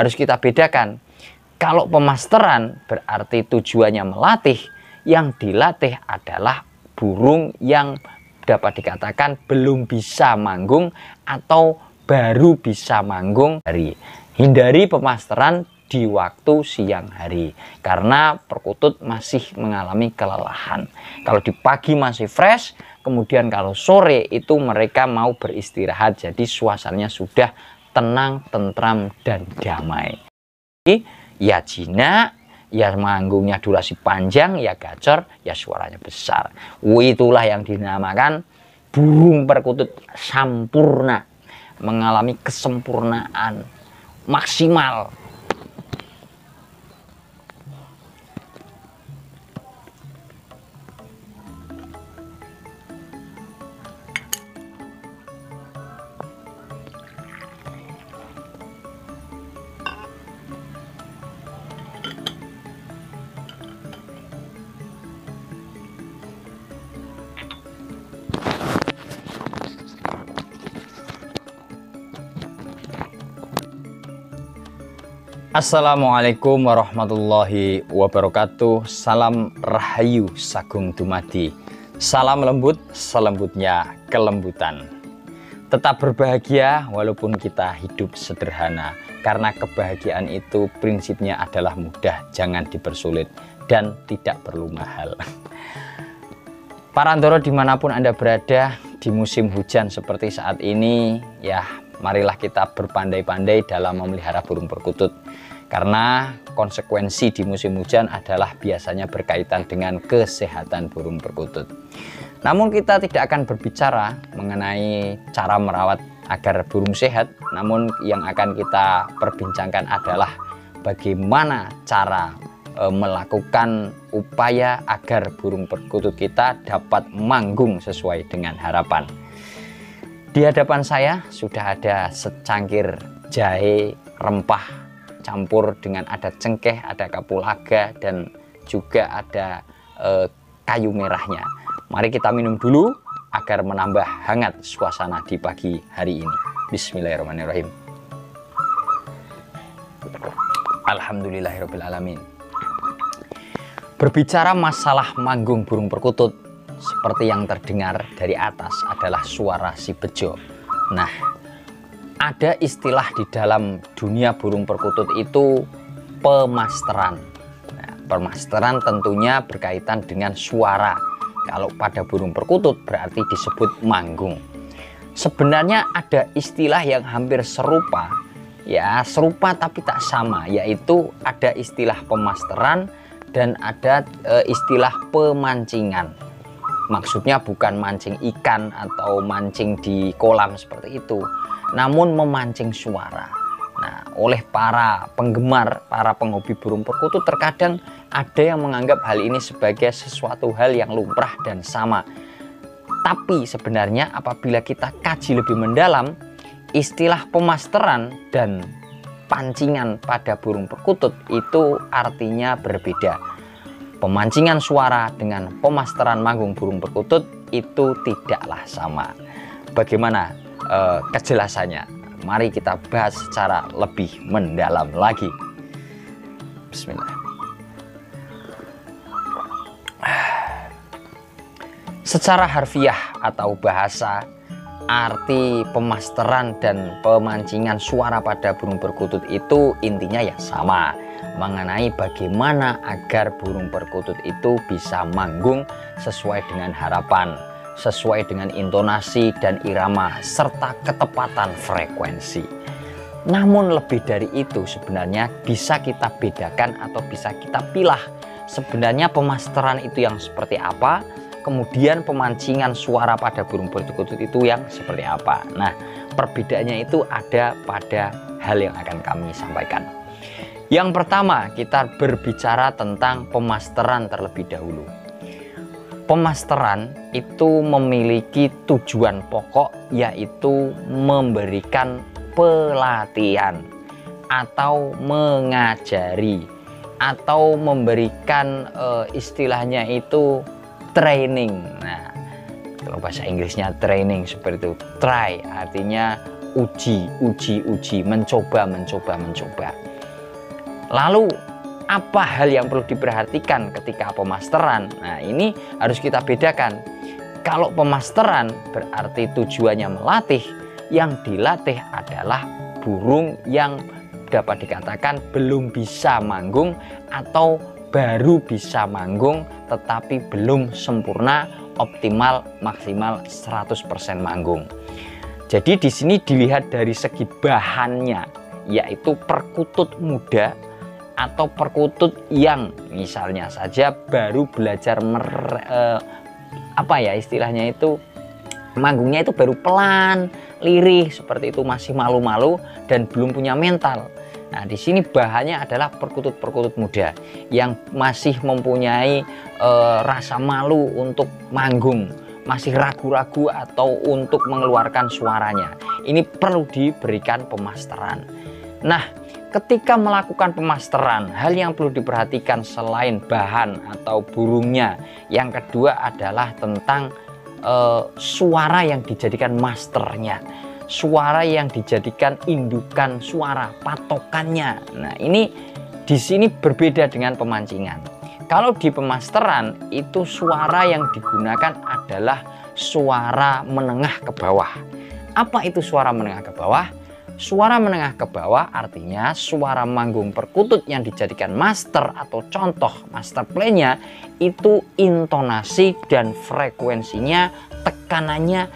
harus kita bedakan. Kalau pemasteran berarti tujuannya melatih, yang dilatih adalah burung yang dapat dikatakan belum bisa manggung atau baru bisa manggung. Hindari pemasteran di waktu siang hari karena perkutut masih mengalami kelelahan. Kalau di pagi masih fresh, kemudian kalau sore itu mereka mau beristirahat, jadi suasananya sudah tenang, tentram, dan damai. Ya jinak, ya manggungnya durasi panjang, ya gacor, ya suaranya besar. Itulah yang dinamakan burung perkutut sampurna, mengalami kesempurnaan maksimal. Assalamualaikum warahmatullahi wabarakatuh. Salam rahayu sagung dumadi. Salam lembut selembutnya kelembutan. Tetap berbahagia walaupun kita hidup sederhana, karena kebahagiaan itu prinsipnya adalah mudah, jangan dipersulit, dan tidak perlu mahal. Parantoro dimanapun Anda berada di musim hujan seperti saat ini, ya marilah kita berpandai-pandai dalam memelihara burung perkutut, karena konsekuensi di musim hujan adalah biasanya berkaitan dengan kesehatan burung perkutut. Namun kita tidak akan berbicara mengenai cara merawat agar burung sehat, namun yang akan kita perbincangkan adalah bagaimana cara melakukan upaya agar burung perkutut kita dapat manggung sesuai dengan harapan. Di hadapan saya sudah ada secangkir jahe rempah campur dengan ada cengkeh, ada kapulaga, dan juga ada kayu merahnya. Mari kita minum dulu agar menambah hangat suasana di pagi hari ini. Bismillahirrahmanirrahim. Alhamdulillahirabbil alamin. Berbicara masalah manggung burung perkutut, seperti yang terdengar dari atas adalah suara si bejo. Nah, ada istilah di dalam dunia burung perkutut itu pemasteran. Nah, pemasteran tentunya berkaitan dengan suara. Kalau pada burung perkutut berarti disebut manggung. Sebenarnya ada istilah yang hampir serupa, ya serupa tapi tak sama, yaitu ada istilah pemasteran dan ada istilah pemancingan. Maksudnya bukan mancing ikan atau mancing di kolam seperti itu, namun memancing suara. Nah, oleh para penggemar, para penghobi burung perkutut terkadang ada yang menganggap hal ini sebagai sesuatu hal yang lumrah dan sama. Tapi sebenarnya apabila kita kaji lebih mendalam, istilah pemasteran dan pancingan pada burung perkutut itu artinya berbeda. Pemancingan suara dengan pemasteran manggung burung perkutut itu tidaklah sama. Bagaimana kejelasannya? Mari kita bahas secara lebih mendalam lagi. Bismillah. Secara harfiah atau bahasa, arti pemasteran dan pemancingan suara pada burung perkutut itu intinya ya sama, mengenai bagaimana agar burung perkutut itu bisa manggung sesuai dengan harapan, sesuai dengan intonasi dan irama serta ketepatan frekuensi. Namun lebih dari itu sebenarnya bisa kita bedakan atau bisa kita pilah sebenarnya pemasteran itu yang seperti apa, kemudian pemancingan suara pada burung perkutut itu yang seperti apa. Nah, perbedaannya itu ada pada hal yang akan kami sampaikan. Yang pertama, kita berbicara tentang pemasteran terlebih dahulu. Pemasteran itu memiliki tujuan pokok, yaitu memberikan pelatihan atau mengajari atau memberikan istilahnya itu training. Nah, kalau bahasa Inggrisnya training seperti itu. Try artinya uji, mencoba. Lalu apa hal yang perlu diperhatikan ketika pemasteran? Nah, ini harus kita bedakan. Kalau pemasteran berarti tujuannya melatih, yang dilatih adalah burung yang dapat dikatakan belum bisa manggung atau baru bisa manggung tetapi belum sempurna, optimal, maksimal 100% manggung. Jadi di sini dilihat dari segi bahannya, yaitu perkutut muda atau perkutut yang misalnya saja baru belajar istilahnya itu manggungnya itu baru pelan, lirih seperti itu, masih malu-malu dan belum punya mental. Nah, di sini bahannya adalah perkutut-perkutut muda yang masih mempunyai rasa malu untuk manggung, masih ragu-ragu atau untuk mengeluarkan suaranya. Ini perlu diberikan pemasteran. Nah, ketika melakukan pemasteran, hal yang perlu diperhatikan selain bahan atau burungnya, yang kedua adalah tentang suara yang dijadikan masternya, suara yang dijadikan indukan suara, patokannya. Nah, ini di sini berbeda dengan pemancingan. Kalau di pemasteran itu suara yang digunakan adalah suara menengah ke bawah. Apa itu suara menengah ke bawah? Suara menengah ke bawah artinya suara manggung perkutut yang dijadikan master atau contoh master play-nya itu intonasi dan frekuensinya, tekanannya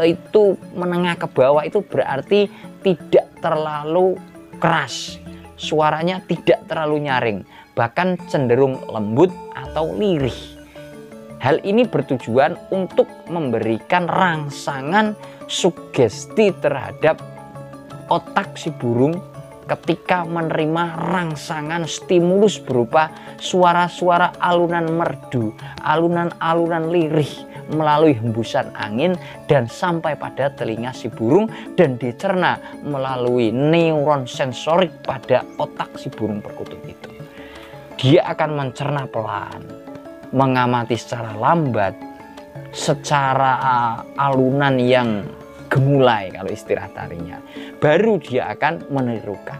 itu menengah ke bawah, itu berarti tidak terlalu keras, suaranya tidak terlalu nyaring, bahkan cenderung lembut atau lirih. Hal ini bertujuan untuk memberikan rangsangan sugesti terhadap otak si burung ketika menerima rangsangan stimulus berupa suara-suara alunan merdu, alunan-alunan lirih melalui hembusan angin dan sampai pada telinga si burung dan dicerna melalui neuron sensorik pada otak si burung perkutut itu. Dia akan mencerna pelan, mengamati secara lambat, secara alunan yang gemulai kalau istilah tarinya, baru dia akan menirukan.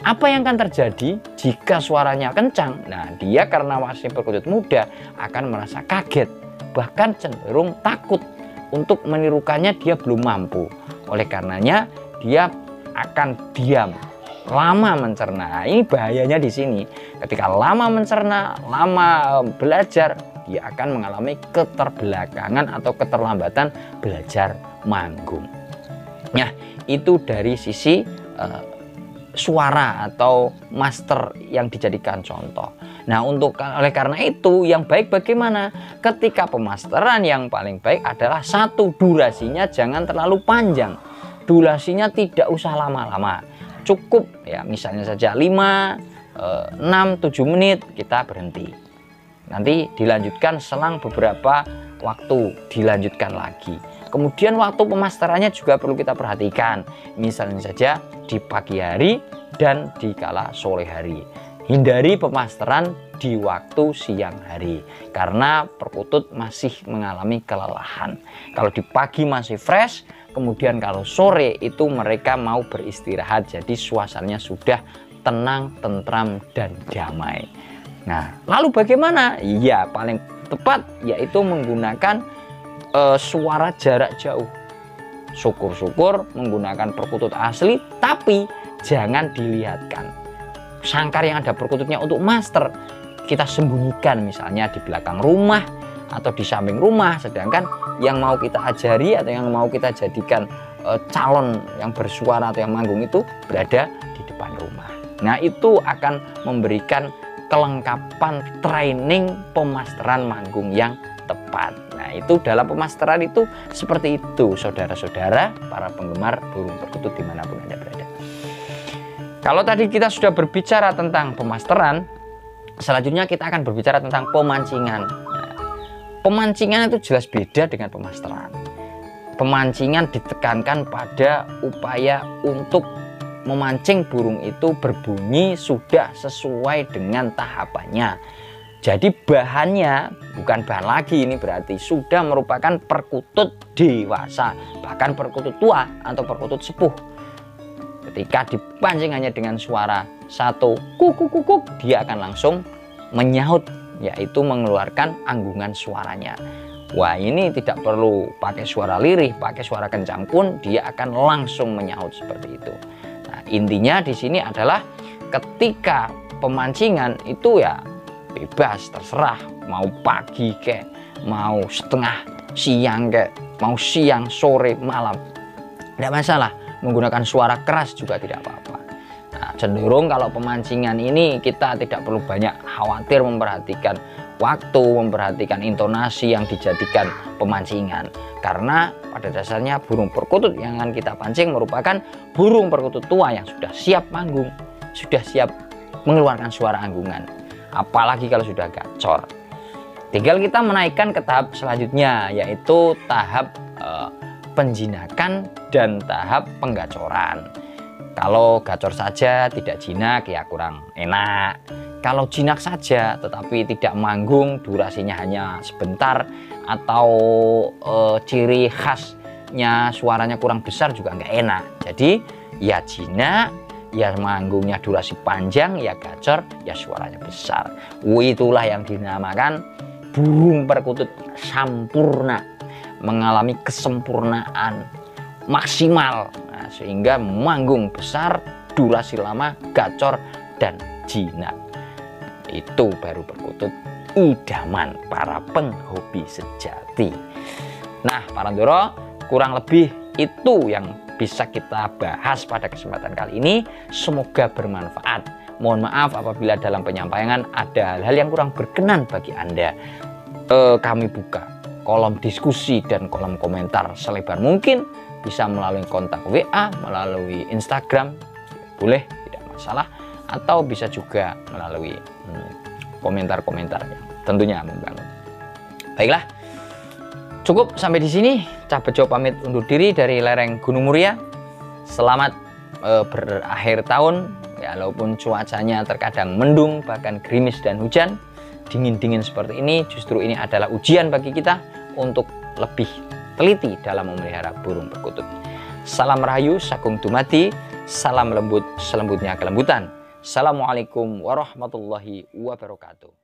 Apa yang akan terjadi jika suaranya kencang? Nah, dia karena masih perkutut muda akan merasa kaget, bahkan cenderung takut untuk menirukannya, dia belum mampu. Oleh karenanya dia akan diam, lama mencerna. Nah, ini bahayanya di sini. Ketika lama mencerna, lama belajar, dia akan mengalami keterbelakangan atau keterlambatan belajar manggung. Nah, itu dari sisi suara atau master yang dijadikan contoh. Nah, oleh karena itu yang baik bagaimana? Ketika pemasteran yang paling baik adalah satu, durasinya jangan terlalu panjang. Durasinya tidak usah lama-lama. Cukup ya, misalnya saja 5, 6, 7 menit kita berhenti. Nanti dilanjutkan selang beberapa waktu, dilanjutkan lagi. Kemudian waktu pemasterannya juga perlu kita perhatikan. Misalnya saja di pagi hari dan di kala sore hari. Hindari pemasteran di waktu siang hari karena perkutut masih mengalami kelelahan. Kalau di pagi masih fresh, kemudian kalau sore itu mereka mau beristirahat, jadi suasananya sudah tenang, tentram, dan damai. Nah, lalu bagaimana? Ya, paling tepat yaitu menggunakan suara jarak jauh. Syukur-syukur menggunakan perkutut asli, tapi jangan dilihatkan. Sangkar yang ada perkututnya untuk master kita sembunyikan misalnya di belakang rumah atau di samping rumah, sedangkan yang mau kita ajari atau yang mau kita jadikan calon yang bersuara atau yang manggung itu berada di depan rumah. Nah, itu akan memberikan kelengkapan training pemasteran manggung yang tepat. Nah, itu dalam pemasteran itu seperti itu, saudara-saudara para penggemar burung perkutut dimanapun Anda berada. Kalau tadi kita sudah berbicara tentang pemasteran, selanjutnya kita akan berbicara tentang pemancingan. Nah, pemancingan itu jelas beda dengan pemasteran. Pemancingan ditekankan pada upaya untuk memancing burung itu berbunyi sudah sesuai dengan tahapannya. Jadi bahannya bukan bahan lagi, ini berarti sudah merupakan perkutut dewasa, bahkan perkutut tua atau perkutut sepuh. Ketika dipancing hanya dengan suara satu kuk, dia akan langsung menyahut, yaitu mengeluarkan anggungan suaranya. Wah, ini tidak perlu pakai suara lirih, pakai suara kencang pun dia akan langsung menyahut seperti itu. Nah, intinya di sini adalah ketika pemancingan itu ya bebas, terserah mau pagi kek, mau setengah siang kek, mau siang, sore, malam, tidak masalah. Menggunakan suara keras juga tidak apa-apa. Nah, cenderung kalau pemancingan ini kita tidak perlu banyak khawatir memperhatikan waktu, memperhatikan intonasi yang dijadikan pemancingan, karena pada dasarnya burung perkutut yang akan kita pancing merupakan burung perkutut tua yang sudah siap manggung, sudah siap mengeluarkan suara anggungan. Apalagi kalau sudah gacor, tinggal kita menaikkan ke tahap selanjutnya, yaitu tahap penjinakan dan tahap penggacoran. Kalau gacor saja tidak jinak ya kurang enak. Kalau jinak saja tetapi tidak manggung, durasinya hanya sebentar, atau ciri khasnya suaranya kurang besar juga nggak enak. Jadi ya jinak, ya manggungnya durasi panjang, ya gacor, ya suaranya besar. Itulah yang dinamakan burung perkutut sampurna, mengalami kesempurnaan maksimal. Nah, sehingga manggung besar, durasi lama, gacor, dan jinak. Itu baru perkutut idaman para penghobi sejati. Nah, para Ndoro, kurang lebih itu yang bisa kita bahas pada kesempatan kali ini. Semoga bermanfaat. Mohon maaf apabila dalam penyampaian ada hal-hal yang kurang berkenan bagi Anda. Kami buka kolom diskusi dan kolom komentar selebar mungkin, bisa melalui kontak WA, melalui Instagram, boleh, tidak masalah, atau bisa juga melalui komentar-komentar yang tentunya membangun. Baiklah, cukup sampai di sini. Cah Bejo pamit undur diri dari lereng Gunung Muria. Selamat berakhir tahun, walaupun cuacanya terkadang mendung, bahkan gerimis dan hujan. Dingin-dingin seperti ini, justru ini adalah ujian bagi kita untuk lebih teliti dalam memelihara burung perkutut. Salam rahayu, sagung dumadi, salam lembut, selembutnya kelembutan. Assalamualaikum warahmatullahi wabarakatuh.